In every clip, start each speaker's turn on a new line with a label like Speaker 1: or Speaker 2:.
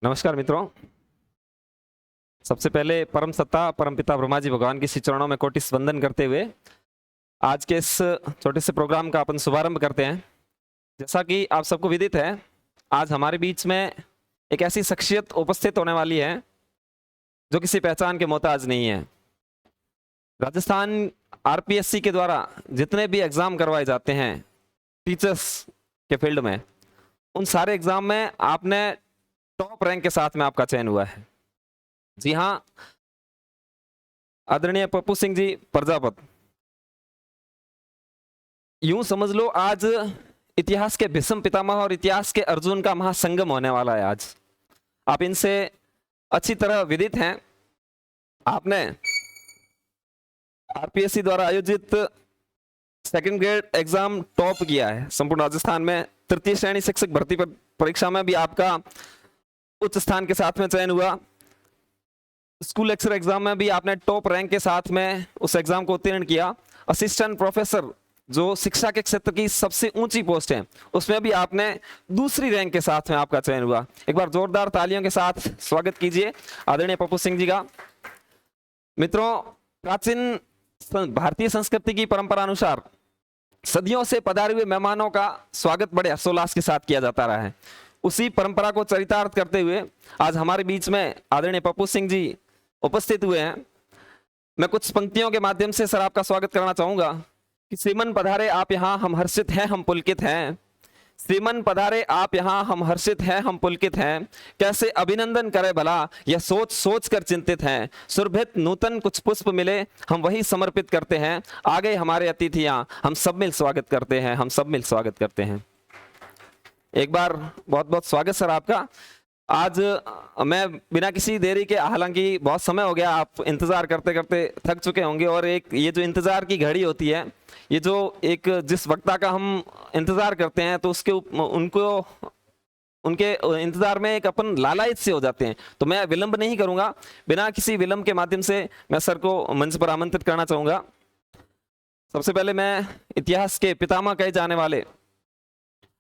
Speaker 1: नमस्कार मित्रों। सबसे पहले परम सत्ता परमपिता ब्रह्मा जी भगवान के श्री चरणों में कोटि वंदन करते हुए आज के इस छोटे से प्रोग्राम का अपन शुभारंभ करते हैं। जैसा कि आप सबको विदित है, आज हमारे बीच में एक ऐसी शख्सियत उपस्थित होने वाली है जो किसी पहचान के मोहताज नहीं है। राजस्थान आरपीएससी के द्वारा जितने भी एग्जाम करवाए जाते हैं टीचर्स के फील्ड में, उन सारे एग्जाम में आपने टॉप रैंक के साथ में आपका चयन हुआ है। जी हाँ, आदरणीय पप्पू सिंह जी प्रजापत, यूं समझ लो आज इतिहास के भीष्म पितामह और इतिहास के अर्जुन का महासंगम होने वाला है। आज आप इनसे अच्छी तरह विदित हैं। आपने आरपीएससी द्वारा आयोजित सेकंड ग्रेड एग्जाम टॉप किया है संपूर्ण राजस्थान में। तृतीय श्रेणी शिक्षक भर्ती परीक्षा में भी आपका उच्च स्थान के साथ में चयन हुआ। स्कूल लेक्चर एग्जाम में भी आपने टॉप रैंक के साथ में उस एग्जाम को उत्तीर्ण किया। असिस्टेंट प्रोफेसर जो शिक्षा के क्षेत्र की सबसे ऊंची पोस्ट है, उसमें भी आपने दूसरी रैंक के साथ में आपका चयन हुआ। एक बार जोरदार तालियों के साथ स्वागत कीजिए आदरणीय पप्पू सिंह जी का। मित्रों, प्राचीन भारतीय संस्कृति की परंपरा अनुसार सदियों से पधारे हुए मेहमानों का स्वागत बड़े हर्षोल्लास के साथ किया जाता रहा है। उसी परंपरा को चरितार्थ करते हुए आज हमारे बीच में आदरणीय पप्पू सिंह जी उपस्थित हुए हैं। मैं कुछ पंक्तियों के माध्यम से सर आपका स्वागत करना चाहूंगा कि श्रीमन पधारे आप यहाँ हम हर्षित हैं हम पुलकित हैं। श्रीमन पधारे आप यहाँ हम हर्षित हैं हम पुलकित हैं। कैसे अभिनंदन करे भला यह सोच सोच कर चिंतित हैं। सुरभित नूतन कुछ पुष्प मिले हम वही समर्पित करते हैं। आ गए हमारे अतिथि यहाँ हम सब मिल स्वागत करते हैं, हम सब मिल स्वागत करते हैं। एक बार बहुत बहुत स्वागत सर आपका। आज मैं बिना किसी देरी के, हालांकि बहुत समय हो गया, आप इंतजार करते करते थक चुके होंगे, और एक ये जो इंतजार की घड़ी होती है, ये जो एक जिस वक्ता का हम इंतजार करते हैं तो उसके उनके इंतजार में एक अपन लालायित से हो जाते हैं। तो मैं विलंब नहीं करूंगा, बिना किसी विलंब के माध्यम से मैं सर को मंच पर आमंत्रित करना चाहूंगा। सबसे पहले मैं इतिहास के पितामह कहे जाने वाले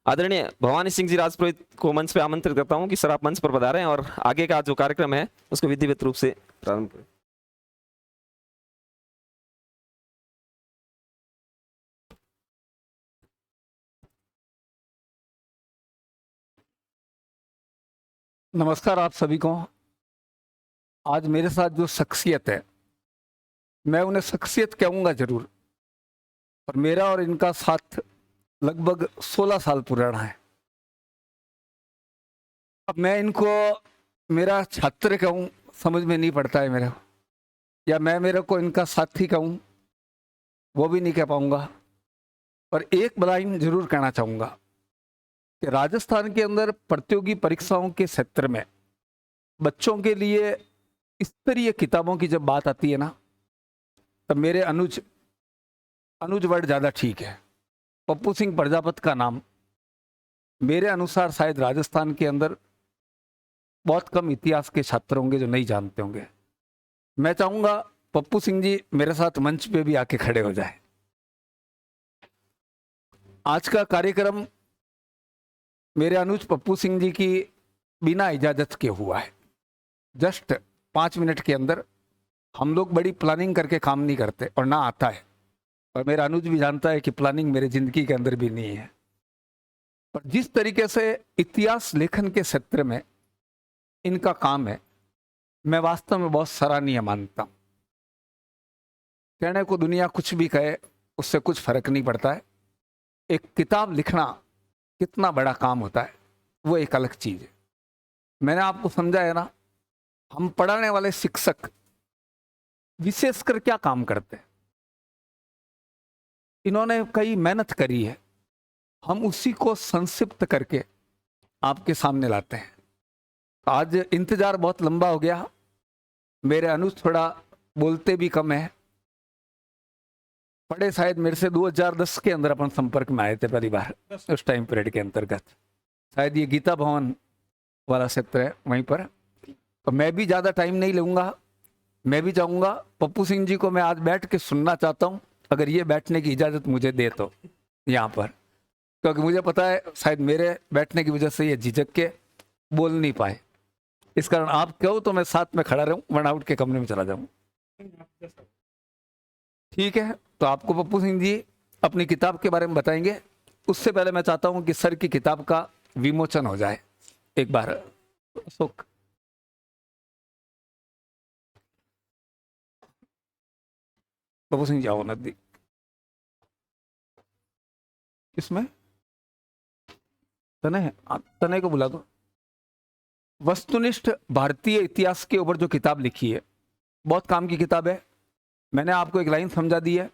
Speaker 1: आदरणीय भवानी सिंह जी राजपुरोहित को मंच पे आमंत्रित करता हूं कि सर आप मंच पर पधारें और आगे का जो कार्यक्रम है उसको विधिवत रूप से प्रारंभ करें।
Speaker 2: नमस्कार आप सभी को। आज मेरे साथ जो शख्सियत है, मैं उन्हें शख्सियत कहूँगा जरूर, और मेरा और इनका साथ लगभग 16 साल पुराना है। अब मैं इनको मेरा छात्र कहूँ समझ में नहीं पड़ता है मेरे को, या मैं मेरे को इनका साथी कहूँ वो भी नहीं कह पाऊँगा। पर एक लाइन जरूर कहना चाहूँगा कि राजस्थान के अंदर प्रतियोगी परीक्षाओं के क्षेत्र में बच्चों के लिए स्तरीय किताबों की जब बात आती है ना, तब मेरे अनुज वर्ड ज़्यादा ठीक है। पप्पू सिंह प्रजापत का नाम मेरे अनुसार शायद राजस्थान के अंदर बहुत कम इतिहास के छात्र होंगे जो नहीं जानते होंगे। मैं चाहूँगा पप्पू सिंह जी मेरे साथ मंच पे भी आके खड़े हो जाए। आज का कार्यक्रम मेरे अनुज पप्पू सिंह जी की बिना इजाज़त के हुआ है। जस्ट 5 मिनट के अंदर, हम लोग बड़ी प्लानिंग करके काम नहीं करते और ना आता है, और मेरा अनुज भी जानता है कि प्लानिंग मेरी जिंदगी के अंदर भी नहीं है। पर जिस तरीके से इतिहास लेखन के क्षेत्र में इनका काम है, मैं वास्तव में बहुत सराहनीय मानता हूँ। कहने को दुनिया कुछ भी कहे, उससे कुछ फर्क नहीं पड़ता है। एक किताब लिखना कितना बड़ा काम होता है वो एक अलग चीज है। मैंने आपको समझाया ना, हम पढ़ाने वाले शिक्षक विशेषकर क्या काम करते हैं। इन्होंने कई मेहनत करी है, हम उसी को संक्षिप्त करके आपके सामने लाते हैं। आज इंतजार बहुत लंबा हो गया, मेरे अनुज थोड़ा बोलते भी कम है। पढ़े शायद मेरे से 2010 के अंदर अपन संपर्क में आए थे पहली बार, उस टाइम पीरियड के अंतर्गत। शायद ये गीता भवन वाला क्षेत्र है वहीं पर। तो मैं भी ज़्यादा टाइम नहीं लूँगा। मैं भी चाहूँगा पप्पू सिंह जी को मैं आज बैठ के सुनना चाहता हूँ, अगर ये बैठने की इजाज़त मुझे दे तो यहाँ पर, क्योंकि मुझे पता है शायद मेरे बैठने की वजह से ये झिझक के बोल नहीं पाए। इस कारण आप कहो तो मैं साथ में खड़ा रहूं, वरना आउट के कमरे में चला जाऊं। ठीक है, तो आपको पप्पू सिंह जी अपनी किताब के बारे में बताएंगे। उससे पहले मैं चाहता हूं कि सर की किताब का विमोचन हो जाए एक बार। अशोक, पप्पू सिंह जी आओ नदी। इसमें तने है, तने को बुला दो। वस्तुनिष्ठ भारतीय इतिहास के ऊपर जो किताब लिखी है, बहुत काम की किताब है। मैंने आपको एक लाइन समझा दी है।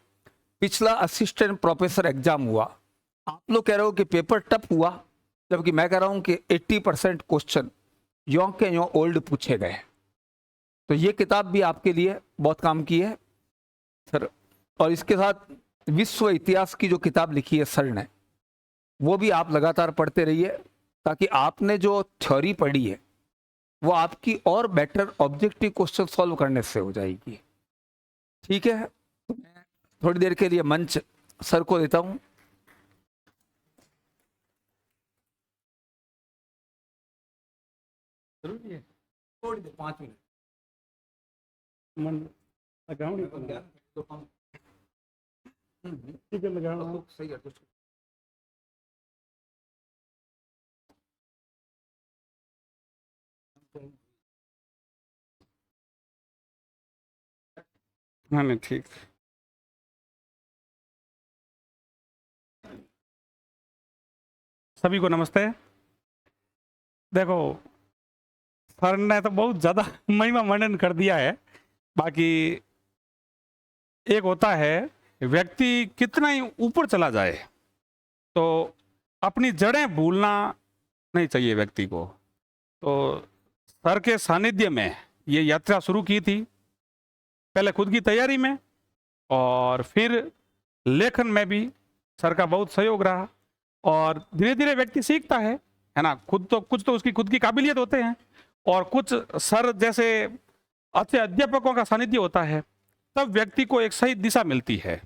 Speaker 2: पिछला असिस्टेंट प्रोफेसर एग्जाम हुआ, आप लोग कह रहे हो कि पेपर टफ हुआ, जबकि मैं कह रहा हूं कि 80% क्वेश्चन यों के यों ओल्ड पूछे गए। तो ये किताब भी आपके लिए बहुत काम की है सर। और इसके साथ विश्व इतिहास की जो किताब लिखी है सर ने, वो भी आप लगातार पढ़ते रहिए, ताकि आपने जो थ्योरी पढ़ी है वो आपकी और बेटर ऑब्जेक्टिव क्वेश्चन सॉल्व करने से हो जाएगी। ठीक है, तो मैं थोड़ी देर के लिए मंच सर को देता हूं। जरूरी है, थोड़ी देर 5 मिनट
Speaker 3: मन लगाऊं नहीं ठीक है लगाऊं
Speaker 2: सही है।
Speaker 3: हाँ नहीं ठीक। सभी को नमस्ते। देखो सर ने तो बहुत ज़्यादा महिमा वर्णन कर दिया है। बाकी एक होता है व्यक्ति कितना ही ऊपर चला जाए तो अपनी जड़ें भूलना नहीं चाहिए व्यक्ति को। तो सर के सानिध्य में ये यात्रा शुरू की थी, पहले खुद की तैयारी में और फिर लेखन में भी सर का बहुत सहयोग रहा। और धीरे धीरे व्यक्ति सीखता है ना। खुद तो कुछ तो उसकी खुद की काबिलियत होते हैं और कुछ सर जैसे अच्छे अध्यापकों का सानिध्य होता है, तब व्यक्ति को एक सही दिशा मिलती है।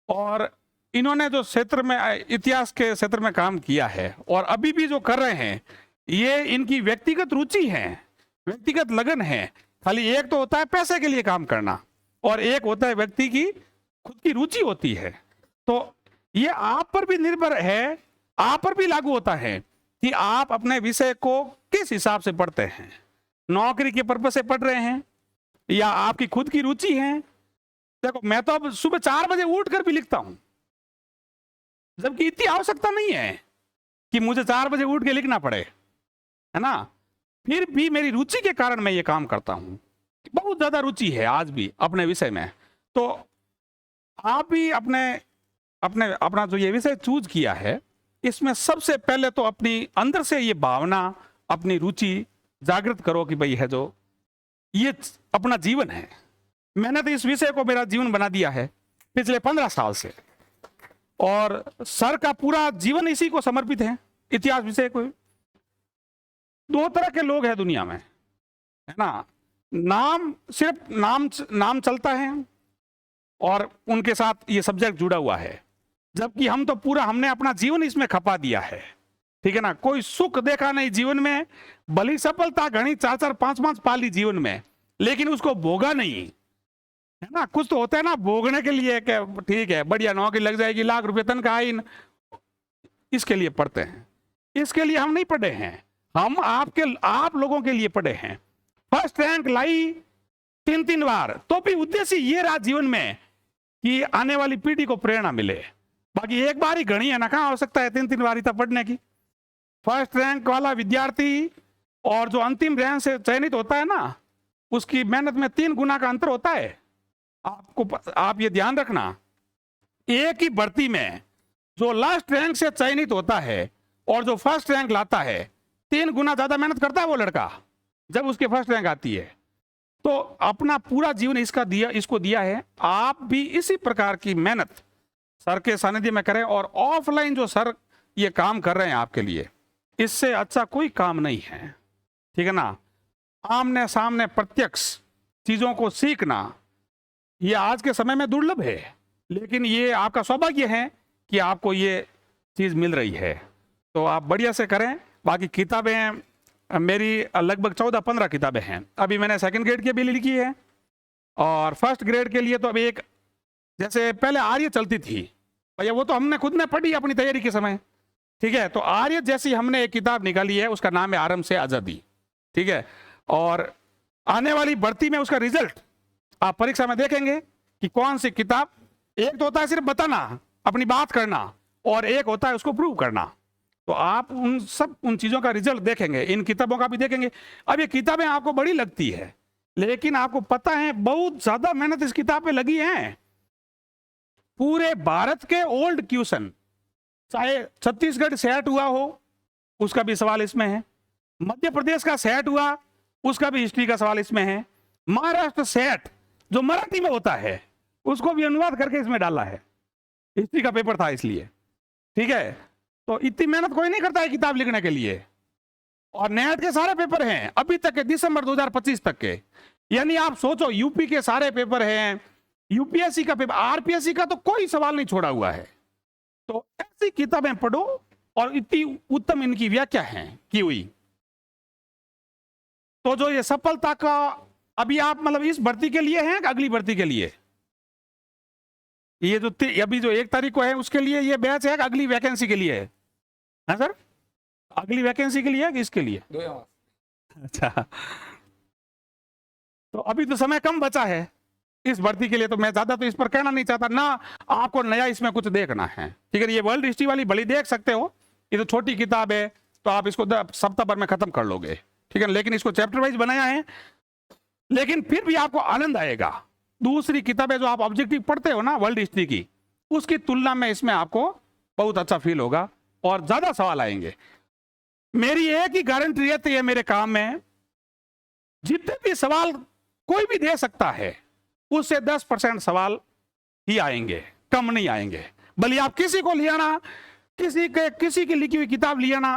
Speaker 3: और इन्होंने जो क्षेत्र में इतिहास के क्षेत्र में काम किया है और अभी भी जो कर रहे हैं, ये इनकी व्यक्तिगत रुचि है, व्यक्तिगत लगन है। खाली एक तो होता है पैसे के लिए काम करना और एक होता है व्यक्ति की खुद की रुचि होती है। तो ये आप पर भी निर्भर है, आप पर भी लागू होता है कि आप अपने विषय को किस हिसाब से पढ़ते हैं। नौकरी के पर्पज से पढ़ रहे हैं या आपकी खुद की रुचि है। देखो मैं तो अब सुबह 4 बजे उठकर भी लिखता हूं, जबकि इतनी आवश्यकता नहीं है कि मुझे 4 बजे उठ के लिखना पड़े, है ना। फिर भी मेरी रुचि के कारण मैं ये काम करता हूं। बहुत ज्यादा रुचि है आज भी अपने विषय में। तो आप भी अपना जो ये विषय चूज किया है, इसमें सबसे पहले तो अपनी अंदर से ये भावना, अपनी रुचि जागृत करो कि भाई है जो ये अपना जीवन है। मैंने तो इस विषय को मेरा जीवन बना दिया है पिछले 15 साल से, और सर का पूरा जीवन इसी को समर्पित है, इतिहास विषय को। 2 तरह के लोग हैं दुनिया में, है ना। सिर्फ नाम चलता है और उनके साथ ये सब्जेक्ट जुड़ा हुआ है, जबकि हमने अपना जीवन इसमें खपा दिया है। ठीक है ना। कोई सुख देखा नहीं जीवन में, भली सफलता घनी 4-4 5-5 पाली जीवन में, लेकिन उसको भोगा नहीं, है ना। कुछ तो होता है ना भोगने के लिए कि ठीक है बढ़िया नौकरी लग जाएगी, लाख रुपए तनख्वाह आई, इसके लिए पढ़ते हैं। इसके लिए हम नहीं पढ़े हैं, हम आप लोगों के लिए पढ़े हैं। फर्स्ट रैंक लाई 3-3 बार, तो भी उद्देश्य ये रहा जीवन में कि आने वाली पीढ़ी को प्रेरणा मिले। बाकी एक बार ही घनी है ना, कहाँ हो सकता है 3-3 बार तक पढ़ने की। फर्स्ट रैंक वाला विद्यार्थी और जो अंतिम रैंक से चयनित होता है ना, उसकी मेहनत में 3 गुना का अंतर होता है। आप ये ध्यान रखना, एक ही भर्ती में जो लास्ट रैंक से चयनित होता है और जो फर्स्ट रैंक लाता है, 3 गुना ज्यादा मेहनत करता है वो लड़का जब उसके फर्स्ट रैंक आती है। तो अपना पूरा जीवन इसको दिया है। आप भी इसी प्रकार की मेहनत सर के सानिध्य में करें, और ऑफलाइन जो सर ये काम कर रहे हैं आपके लिए, इससे अच्छा कोई काम नहीं है। ठीक है ना। आमने सामने प्रत्यक्ष चीजों को सीखना ये आज के समय में दुर्लभ है, लेकिन ये आपका सौभाग्य है कि आपको ये चीज मिल रही है। तो आप बढ़िया से करें। बाकी किताबें मेरी लगभग 14-15 किताबें हैं। अभी मैंने सेकंड ग्रेड की भी लिखी है, और फर्स्ट ग्रेड के लिए तो अभी एक, जैसे पहले आर्य चलती थी भैया, वो तो हमने खुद ने पढ़ी अपनी तैयारी के समय, ठीक है। तो आर्य जैसी हमने एक किताब निकाली है, उसका नाम है आरंभ से आजादी, ठीक है। और आने वाली भर्ती में उसका रिजल्ट आप परीक्षा में देखेंगे कि कौन सी किताब, एक तो होता है सिर्फ बताना, अपनी बात करना, और एक होता है उसको प्रूव करना। तो आप उन चीजों का रिजल्ट देखेंगे, इन किताबों का भी देखेंगे। अब ये किताबें आपको बड़ी लगती है, लेकिन आपको पता है बहुत ज्यादा मेहनत इस किताब पे लगी है। पूरे भारत के ओल्ड क्वेश्चन, चाहे छत्तीसगढ़ सेट हुआ हो उसका भी सवाल इसमें है, मध्य प्रदेश का सेट हुआ उसका भी हिस्ट्री का सवाल इसमें है, महाराष्ट्र सेट जो मराठी में होता है उसको भी अनुवाद करके इसमें डाला है, हिस्ट्री का पेपर था इसलिए, ठीक है। तो इतनी मेहनत कोई नहीं करता है किताब लिखने के लिए। और नेट के सारे पेपर हैं अभी तक के, दिसंबर 2025 तक के, यानी आप सोचो यूपी के सारे पेपर हैं, यूपीएससी का पेपर, आरपीएससी का तो कोई सवाल नहीं छोड़ा हुआ है। तो ऐसी किताबें पढ़ो, और इतनी उत्तम इनकी व्याख्या है की हुई। तो जो ये सफलता का, अभी आप मतलब इस भर्ती के लिए हैं कि अगली भर्ती के लिए? ये जो अभी जो 1 तारीख को है उसके लिए ये बैच है कि अगली वैकेंसी के लिए है? हाँ सर, अगली वैकेंसी के लिए है कि इसके लिए? अच्छा, तो अभी तो समय कम बचा है इस भर्ती के लिए, तो मैं ज्यादा तो इस पर कहना नहीं चाहता ना। आपको नया इसमें कुछ देखना है, ठीक है। ये वर्ल्ड हिस्ट्री वाली बड़ी देख सकते हो, ये तो छोटी किताब है, तो आप इसको सप्ताह भर में खत्म कर लोगे, ठीक है। लेकिन इसको चैप्टर वाइज बनाया है, लेकिन फिर भी आपको आनंद आएगा। दूसरी किताबें जो आप ऑब्जेक्टिव पढ़ते हो ना वर्ल्ड हिस्ट्री की, उसकी तुलना में इसमें आपको बहुत अच्छा फील होगा और ज्यादा सवाल आएंगे। मेरी एक ही गारंटी रहती है मेरे काम में, जितने भी सवाल कोई भी दे सकता है उससे 10% सवाल ही आएंगे, कम नहीं आएंगे। भले आप किसी को लिया ना, किसी की लिखी हुई किताब लिया ना,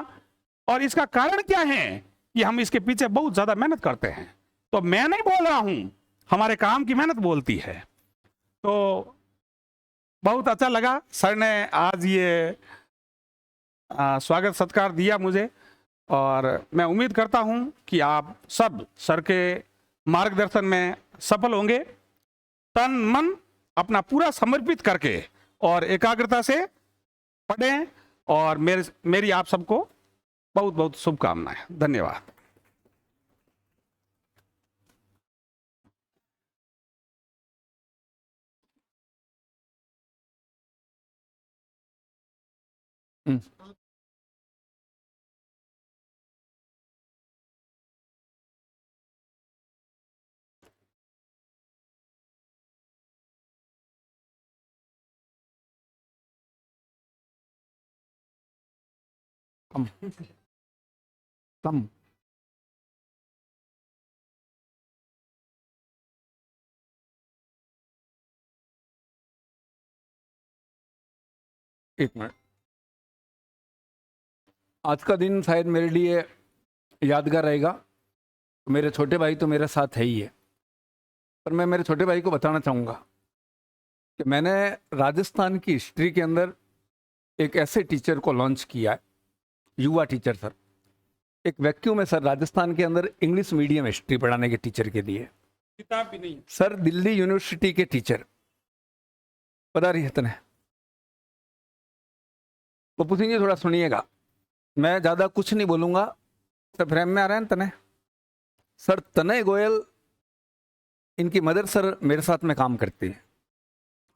Speaker 3: और इसका कारण क्या है कि हम इसके पीछे बहुत ज्यादा मेहनत करते हैं। तो मैं नहीं बोल रहा हूं, हमारे काम की मेहनत बोलती है। तो बहुत अच्छा लगा सर ने आज ये स्वागत सत्कार दिया मुझे, और मैं उम्मीद करता हूं कि आप सब सर के मार्गदर्शन में सफल होंगे। तन मन अपना पूरा समर्पित करके और एकाग्रता से पढ़ें, और मेरी आप सबको बहुत बहुत शुभकामनाएं। धन्यवाद।
Speaker 2: कम एक मिनट, आज का दिन शायद मेरे लिए यादगार रहेगा। मेरे छोटे भाई तो मेरे साथ है ही है, पर मैं मेरे छोटे भाई को बताना चाहूँगा कि मैंने राजस्थान की हिस्ट्री के अंदर एक ऐसे टीचर को लॉन्च किया है, युवा टीचर सर। एक वैक्यूम है सर राजस्थान के अंदर इंग्लिश मीडियम हिस्ट्री पढ़ाने के टीचर के लिए।
Speaker 3: किताब भी नहीं
Speaker 2: सर दिल्ली यूनिवर्सिटी के टीचर पता रही है तने। पप्पू सिंह जी थोड़ा सुनिएगा, मैं ज़्यादा कुछ नहीं बोलूँगा, सब फ्रेम में आ रहे हैं तने। सर तनय गोयल, इनकी मदर सर मेरे साथ में काम करती है,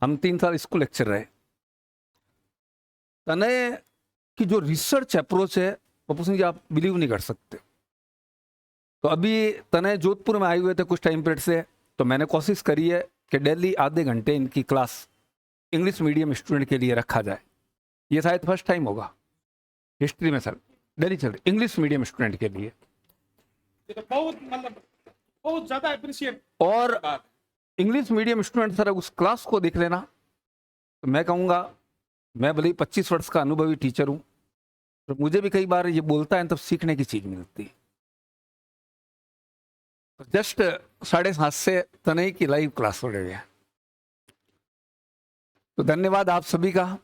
Speaker 2: हम 3 साल स्कूल लेक्चर रहे। तनय की जो रिसर्च अप्रोच है पप्पू सिंह जी आप बिलीव नहीं कर सकते। तो अभी तनय जोधपुर में आए हुए थे कुछ टाइम पीरियड से, तो मैंने कोशिश करी है कि डेली आधे घंटे इनकी क्लास इंग्लिश मीडियम स्टूडेंट के लिए रखा जाए। ये शायद फर्स्ट टाइम होगा हिस्ट्री में सर, डेली चल रही इंग्लिश मीडियम स्टूडेंट के लिए।
Speaker 3: ये तो बहुत मतलब बहुत ज्यादा अप्रिशिएट।
Speaker 2: और इंग्लिश मीडियम स्टूडेंट सर उस क्लास को देख लेना, तो मैं कहूँगा, मैं भले ही 25 वर्ष का अनुभवी टीचर हूँ, तो मुझे भी कई बार ये बोलता है तब सीखने की चीज मिलती है। जस्ट 7:30 से तनय की लाइव क्लास हो रही है। तो धन्यवाद आप सभी का।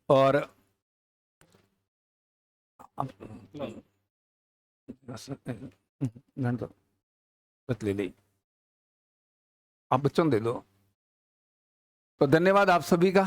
Speaker 2: और घंटा बस ले ली, आप बच्चों दे दो। तो धन्यवाद आप सभी का।